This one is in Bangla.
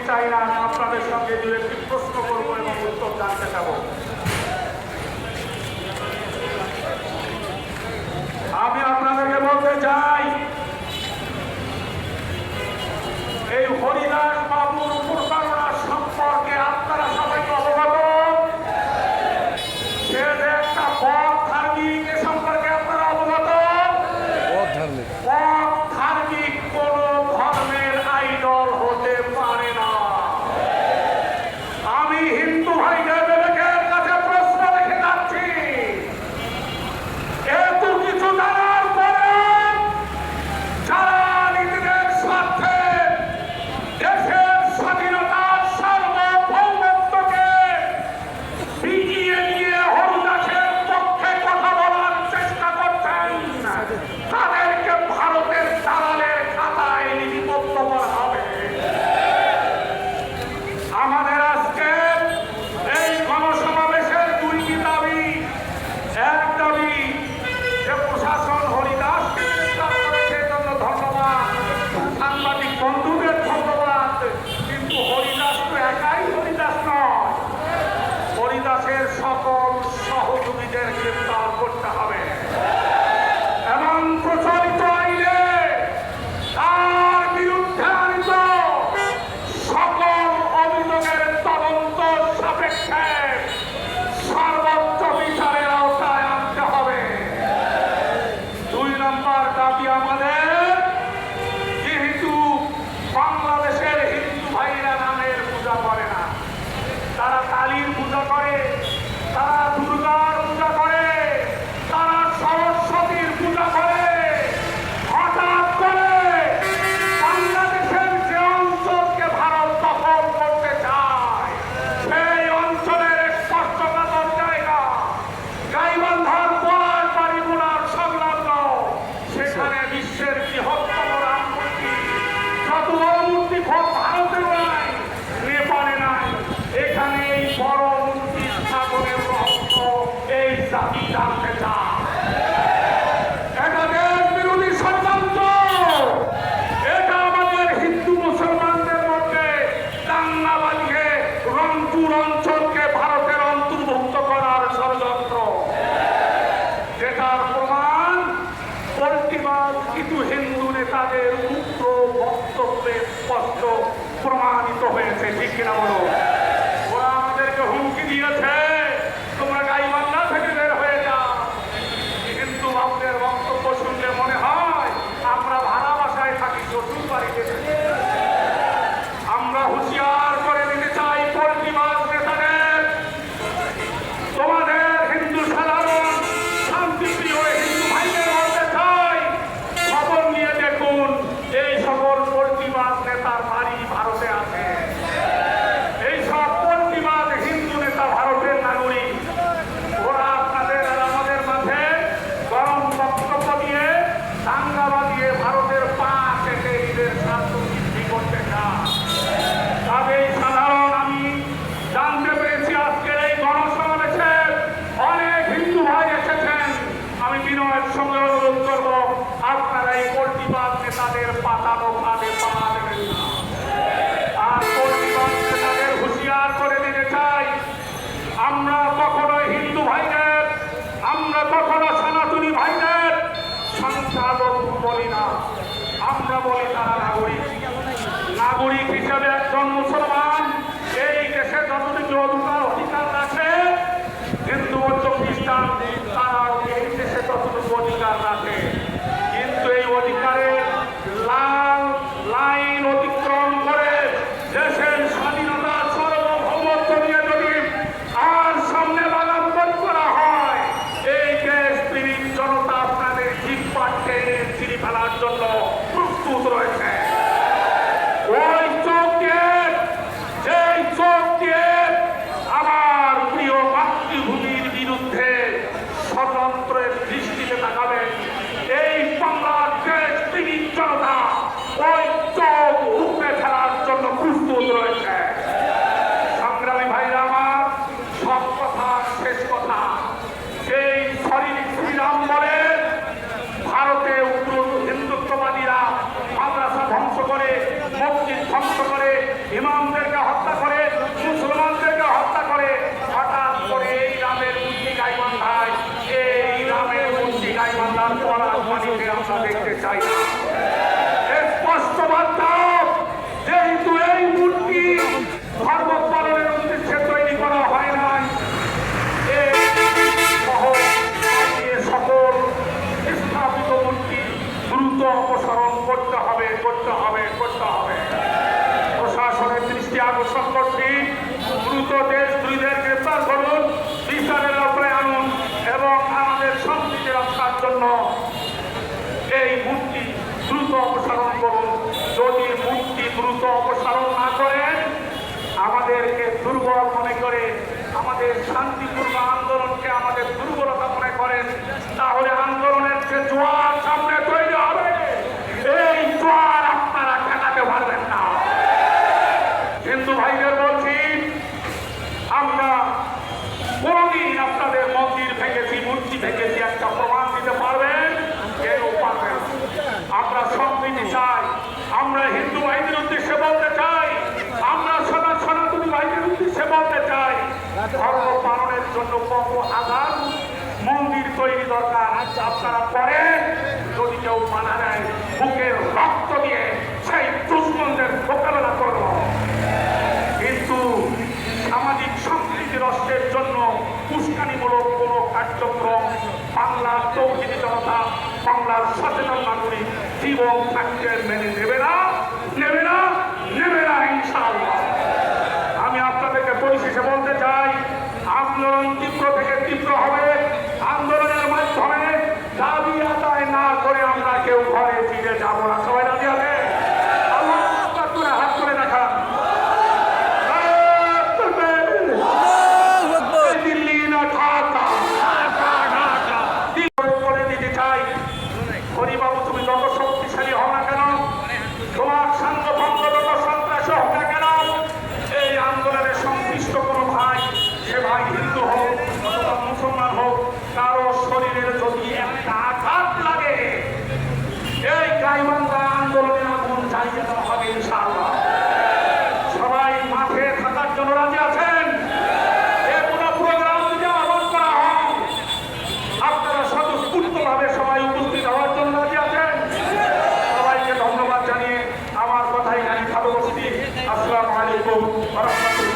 চাই না, আমি আপনাদের সঙ্গে দু একটি প্রশ্ন করবো এবং উত্তর জানতে চাব। আমি আপনাদেরকে বলতে চাই, এই হরিদাস বাবুর প্রতারণা সম্পর্কে আপনারা সবাই অবগত। সে যে একটা পথ ধার্মিক, এ সম্পর্কে আপনারা অবগত। পথ ধার্মিক কোন ধর্মের আইডল হতে পারে না। আমি হিন্দু ভাইদের কাছে প্রশ্ন রেখে যাচ্ছি, এত কিছু জানার পরে যারা নিজেদের স্বার্থে দেশের স্বাধীনতার সার্বভৌমত্বকে বিকিয়ে নিয়ে হরিদাসের পক্ষে কথা বলার চেষ্টা করছেন, তাদেরকে ভারতের দালালের খাতায় লিপিবদ্ধ করা হবে। আমাদের আজকে এই গণসমাবেশের দুইটি দাবি। এক দাবি যে প্রশাসন হরিদাসকে গ্রেফতার করেছে, জন্য ধন্যবাদ, সাংবাদিক বন্ধুদের ধন্যবাদ, কিন্তু হরিদাস তো একাই হরিদাস নয়, হরিদাসের সকল সহযোগীদের গ্রেফতার করতে হবে এবং প্রচলিত আইনে তার বিরুদ্ধে আনিত সকল অভিযোগের তদন্ত সাপেক্ষে সর্বোচ্চ বিচারের আওতায় আনতে হবে। ২ নম্বর দাবি আমাদের, যেহেতু বাংলাদেশের হিন্দু ভাইরা নামের পূজা করে না, তারা কালীর পূজা করে, তারা দুর্গার পূজা করে, তারা সরস্বতীর পূজা করে। হঠাৎ করে বাংলাদেশের যে অঞ্চলকে ভারত দখল করতে চায়, সেই অঞ্চলের স্পষ্টকাতর জায়গা গাইবান্ধার পলাশ বাড়িগুলার সংলগ্ন, সেখানে বিশ্বের বৃহত্তম রাম মূর্তি, যত বড় মূর্তি খোদ ভারতেও নাই, নেপালে নাই, এখানে এই বড় মূর্তি স্থাপনের রহস্য এই জাতি জানতে চায়। এটা দেশ বিরোধী ষড়যন্ত্র। এটা আমাদের হিন্দু মুসলমানদের মধ্যে দাঙ্গা বাঁধিয়ে রংপুর অঞ্চলকে ভারতের অন্তর্ভুক্ত করার ষড়যন্ত্র, যেটার প্রমাণ পল্টিবাজ কিছু হিন্দু নেতাদের উগ্র বক্তব্যে স্পষ্ট প্রমাণিত হয়েছে। ঠিক কিনা বলো? ওরা আমাদেরকে হুমকি দিয়েছে, তোমরা গাইবান্ধা থেকে বের হয়ে যাও। কিন্তু আমাদের বক্তব্য শুনলে মনে হয় আমরা ভাড়া বাসায় থাকি, শ্বশুর বাড়িতে থাকি। আমরা হুঁশিয়ার করে দিতে চাই পল্টিবাজ নেতাদের, তোমাদের হিন্দু সাধারণ শান্তিপ্রিয় হিন্দু ভাইদের বলতে চাই, খবর নিয়ে দেখুন এই সকল পল্টিবাজ নেতার বাড়ি ভারতে আছে। এই সব পল্টিবাজ হিন্দু নেতা ভারতের নাগরিক। ওরা আপনাদের আর আমাদের মাঝে গরম বক্তব্য দিয়ে, দাঙ্গা বাঁধিয়ে ভারতের পা কেটে নিজের স্বার্থ বৃদ্ধি করতে চায়। তবে সাধারণ আমি জানতে পেরেছি আজকের এই গণসমাবেশে অনেক হিন্দু ভাই এসেছেন। আমি বিনয়ের সঙ্গে অনুরোধ করব, আপনারা এই পল্টিবাজ নেতাদের পাতানো ফাঁদে পা দেবেন না। আর পল্টিবাজ নেতাদের হুঁশিয়ার করে দিতে চাই, আমরা কখনো হিন্দু ভাইদের, আমরা কখনো সনাতনী ভাইদের সংখ্যালঘু বলি না, আমরা বলি তারা নাগরিক। নাগরিক হিসেবে একজন মুসলমান এই দেশে যতটুকু অধিকার রাখে, হিন্দু বৌদ্ধ খ্রিস্টান তারাও এই দেশে ততটুকু অধিকার রাখে। কিন্তু এই অধিকারের লাল লাইন অতিক্রম করে দেশের স্বাধীনতার সার্বভৌমত্ব নিয়ে যদি আর সামনে বাগানবাড়ি করা হয়, এই দেশ প্রেমিক জনতা আপনাদের জিহ্বা টেনে ছিঁড়ে ফেলার জন্য প্রস্তুত রয়েছে। ওই চোখ দিয়ে, যেই চোখ দিয়ে আমার প্রিয় মাতৃভূমির বিরুদ্ধে ষড়যন্ত্রের দৃষ্টিতে তাকাবেন, এই বাংলাদেশ প্রেমিক আকর্ষণ করছি, দ্রুত দেশদ্রোহীদের গ্রেপ্তার করুন, বিচারের আওতায় আনুন এবং আমাদের সম্প্রীতি রক্ষার জন্য এই মূর্তি দ্রুত অপসারণ করুন। যদি মূর্তি দ্রুত অপসারণ না করেন, আমাদেরকে দুর্বল মনে করে, আমাদের শান্তিপূর্ণ আন্দোলনকে আমাদের দুর্বলতা মনে করেন, তাহলে আন্দোলনের যে জোয়ার সামনে তৈরি হবে, এই জোয়ার আপনারা ঠেকাতে পারবেন না। হিন্দু ভাইদের বলছি, আমরা কোনদিন আপনাদের মন্দির ভেঙেছি, মূর্তি ভেঙেছি একটা প্রমাণ দিতে পারবেন? কেউ পারবেন না। আমরা সম্প্রীতি চাই, আমরা হিন্দু ভাইদের উদ্দেশ্যে বলতে চাই, আমরা সনাতনী ভাইদের উদ্দেশ্যে বলতে চাই, ধর্ম পালনের জন্য কত হাজার মন্দির তৈরি দরকার আপনারা করেন। যদি কেউ মানা নেয়, বুকের রক্ত দিয়ে সেই দুশ্মনদের মোকাবেলা করব। কিন্তু সামাজিক সম্প্রীতি রক্ষার জন্য উস্কানিমূলক কোনো কার্যক্রম বাংলার তৌহিদি জনতা, বাংলার সচেতন নাগরিক জীবন থাকতে মেনে নেবে না, নেবে না, নেবে না ইনশাআল্লাহ। আমি আপনাদেরকে পরিশেষে বলতে চাই, আন্দোলন তীব্র থেকে তীব্র হবে। আন্দোলনের মাধ্যমে দাবি আদায় না করে আমরা কেউ ঘরে ফিরে যাব না। সবাই রাজি আছে? আল্লাহ করে হাত করে দেখান। দিল্লি না ঢাকা, করে দিতে চাই, হরিবাবু তুমি যত শক্তিশালী হও না কেন, তোমার সাংগঠন যত সন্ত্রাস হোক না কেন, এই আন্দোলনে সংশ্লিষ্ট কোনো ভাই, সে ভাই হিন্দু হোক অথবা মুসলমান হোক, কারো শরীরের যদি একটা আঘাত লাগে, এই গাইবান্ধা আন্দোলনের আগুন জ্বালিয়ে দেওয়া হবে ইনশাআল্লাহ। সবাই মাঠে থাকার জন্য রাজি আছেন? কোনো প্রোগ্রাম যদি আহ্বান করা হয়, আপনারা স্বতঃস্ফূর্তভাবে সবাই উপস্থিত হওয়ার জন্য রাজি আছেন? সবাইকে ধন্যবাদ জানিয়ে আমার কথাই আমি ভালো বসছি। আসসালামু আলাইকুম ওয়া রাহমাতুল্লাহ।